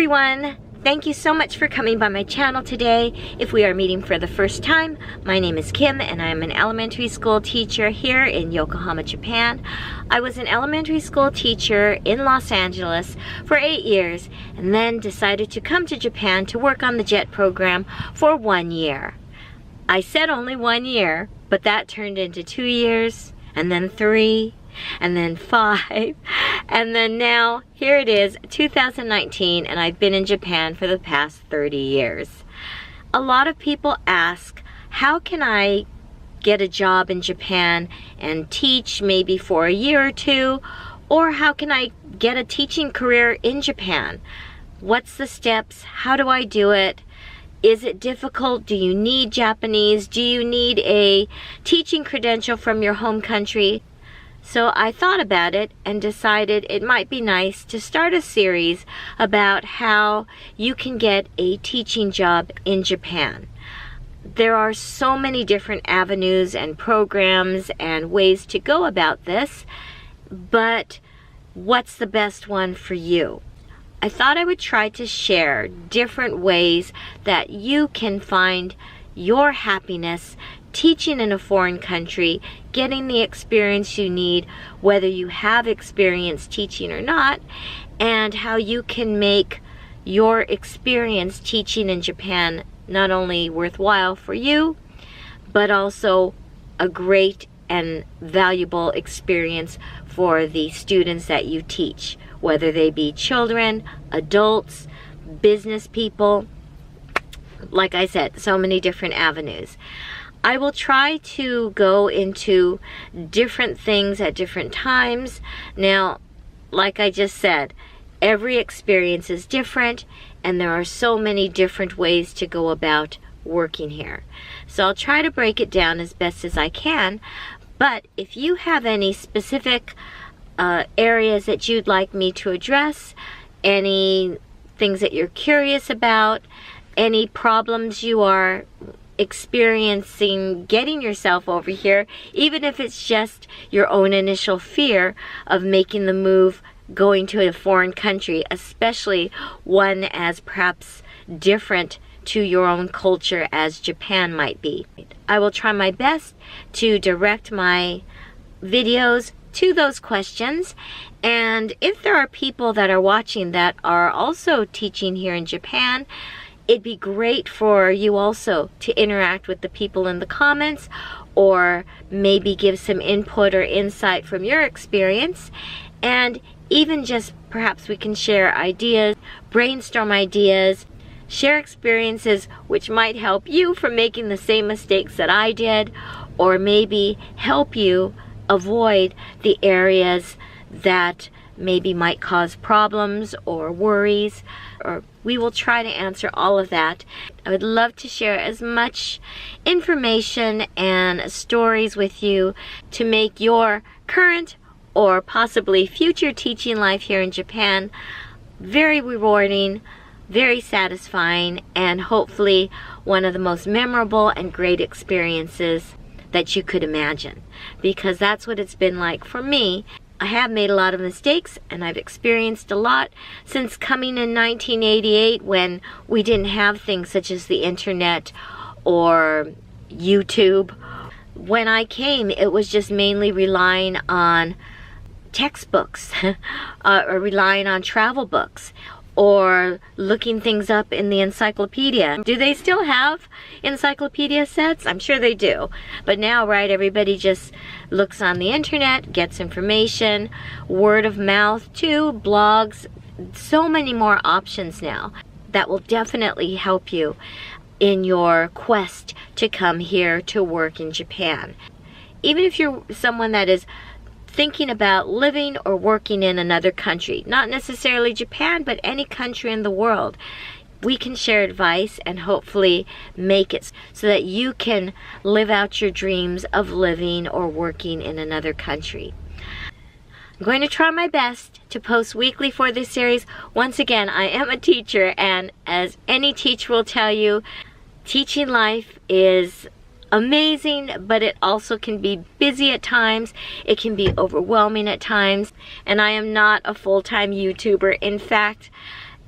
everyone! Thank you so much for coming by my channel today. If we are meeting for the first time, my name is Kim and I am an elementary school teacher here in Yokohama, Japan. I was an elementary school teacher in Los Angeles for 8 years and then decided to come to Japan to work on the JET program for 1 year. I said only 1 year, but that turned into 2 years and then 3 and then 5, and then now here it is 2019 and I've been in Japan for the past 30 years. A lot of people ask, how can I get a job in Japan and teach maybe for a year or two, or how can I get a teaching career in Japan? What's the steps? How do I do it? Is it difficult? Do you need Japanese? Do you need a teaching credential from your home country? So I thought about it and decided it might be nice to start a series about how you can get a teaching job in Japan. There are so many different avenues and programs and ways to go about this, but what's the best one for you? I thought I would try to share different ways that you can find your happiness teaching in a foreign country, getting the experience you need, whether you have experience teaching or not, and how you can make your experience teaching in Japan not only worthwhile for you, but also a great and valuable experience for the students that you teach, whether they be children, adults, business people. Like I said, so many different avenues. I will try to go into different things at different times. Now, like I just said, every experience is different and there are so many different ways to go about working here. So I'll try to break it down as best as I can, but if you have any specific areas that you'd like me to address, any things that you're curious about, any problems you are experiencing getting yourself over here, even if it's just your own initial fear of making the move, going to a foreign country, especially one as perhaps different to your own culture as Japan might be. I will try my best to direct my videos to those questions, and if there are people that are watching that are also teaching here in Japan, it'd be great for you also to interact with the people in the comments, or maybe give some input or insight from your experience, and even just perhaps we can share ideas, brainstorm ideas, share experiences which might help you from making the same mistakes that I did, or maybe help you avoid the areas that maybe might cause problems or worries, or we will try to answer all of that. I would love to share as much information and stories with you to make your current or possibly future teaching life here in Japan very rewarding, very satisfying, and hopefully one of the most memorable and great experiences that you could imagine, because that's what it's been like for me. I have made a lot of mistakes and I've experienced a lot since coming in 1988, when we didn't have things such as the internet or YouTube. When I came, it was just mainly relying on textbooks or relying on travel books, or looking things up in the encyclopedia. Do they still have encyclopedia sets? I'm sure they do. But now, right, everybody just looks on the internet, gets information, word of mouth too, blogs, so many more options now that will definitely help you in your quest to come here to work in Japan. Even if you're someone that is thinking about living or working in another country, not necessarily Japan, but any country in the world, we can share advice and hopefully make it so that you can live out your dreams of living or working in another country. I'm going to try my best to post weekly for this series. Once again, I am a teacher, and as any teacher will tell you, teaching life is amazing, but it also can be busy at times. It can be overwhelming at times, and I am not a full-time YouTuber. In fact,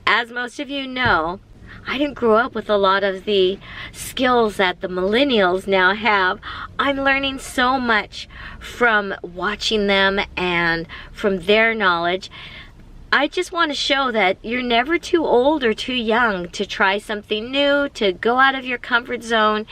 as most of you know, I didn't grow up with a lot of the skills that the millennials now have. I'm learning so much from watching them and from their knowledge. I just want to show that you're never too old or too young to try something new, to go out of your comfort zone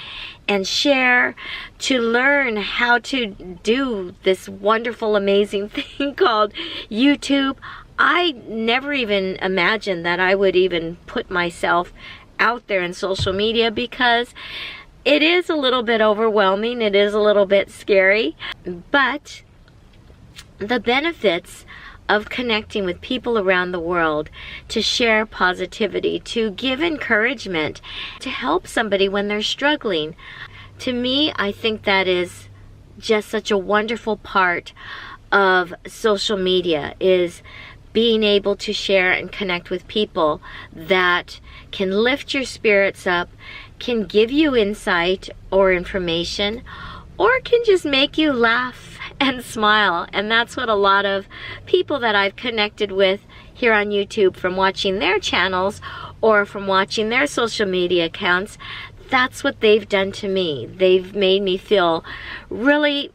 and share, to learn how to do this wonderful, amazing thing called YouTube. I never even imagined that I would even put myself out there in social media, because it is a little bit overwhelming, it is a little bit scary, but the benefits of connecting with people around the world, to share positivity, to give encouragement, to help somebody when they're struggling. To me, I think that is just such a wonderful part of social media, is being able to share and connect with people that can lift your spirits up, can give you insight or information, or can just make you laugh and smile. And that's what a lot of people that I've connected with here on YouTube, from watching their channels or from watching their social media accounts, that's what they've done to me. They've made me feel really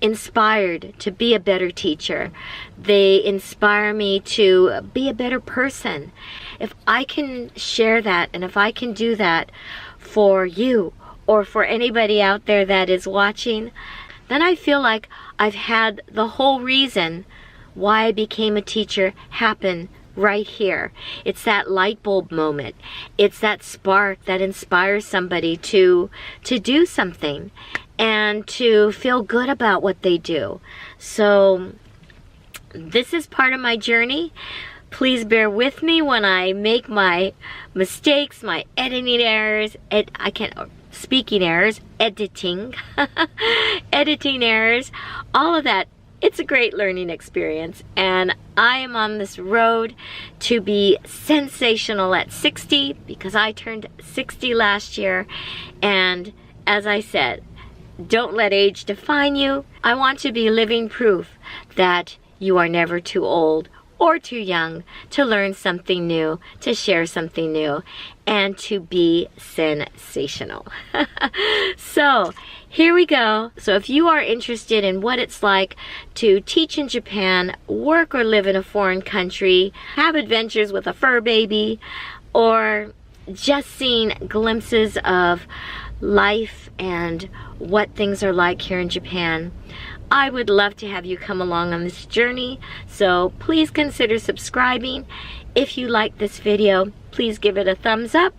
inspired to be a better teacher. They inspire me to be a better person. If I can share that, and if I can do that for you or for anybody out there that is watching, then I feel like I've had the whole reason why I became a teacher happen right here. It's that light bulb moment. It's that spark that inspires somebody to do something and to feel good about what they do. So this is part of my journey. Please bear with me when I make my mistakes, my editing errors, speaking errors, editing errors, all of that. It's a great learning experience, and I am on this road to be sensational at 60, because I turned 60 last year. And as I said, don't let age define you. I want to be living proof that you are never too old or too young to learn something new, to share something new, and to be sensational. So here we go. So if you are interested in what it's like to teach in Japan, work or live in a foreign country, have adventures with a fur baby, or just seeing glimpses of life and what things are like here in Japan, I would love to have you come along on this journey. So please consider subscribing. If you like this video, please give it a thumbs up.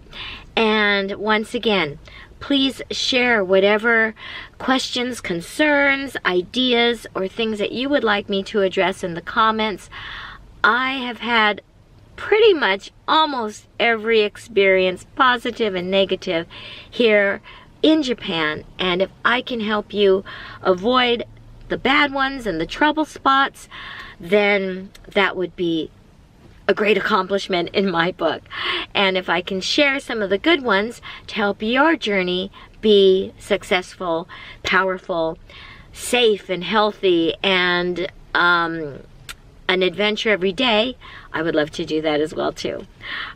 And once again, please share whatever questions, concerns, ideas, or things that you would like me to address in the comments. I have had pretty much almost every experience, positive and negative, here in Japan. And if I can help you avoid the bad ones and the trouble spots, then that would be a great accomplishment in my book. And if I can share some of the good ones to help your journey be successful, powerful, safe and healthy, and an adventure every day, I would love to do that as well too.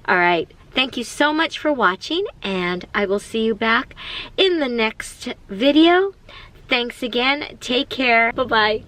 All right, thank you so much for watching, and I will see you back in the next video. Thanks again. Take care. Bye-bye.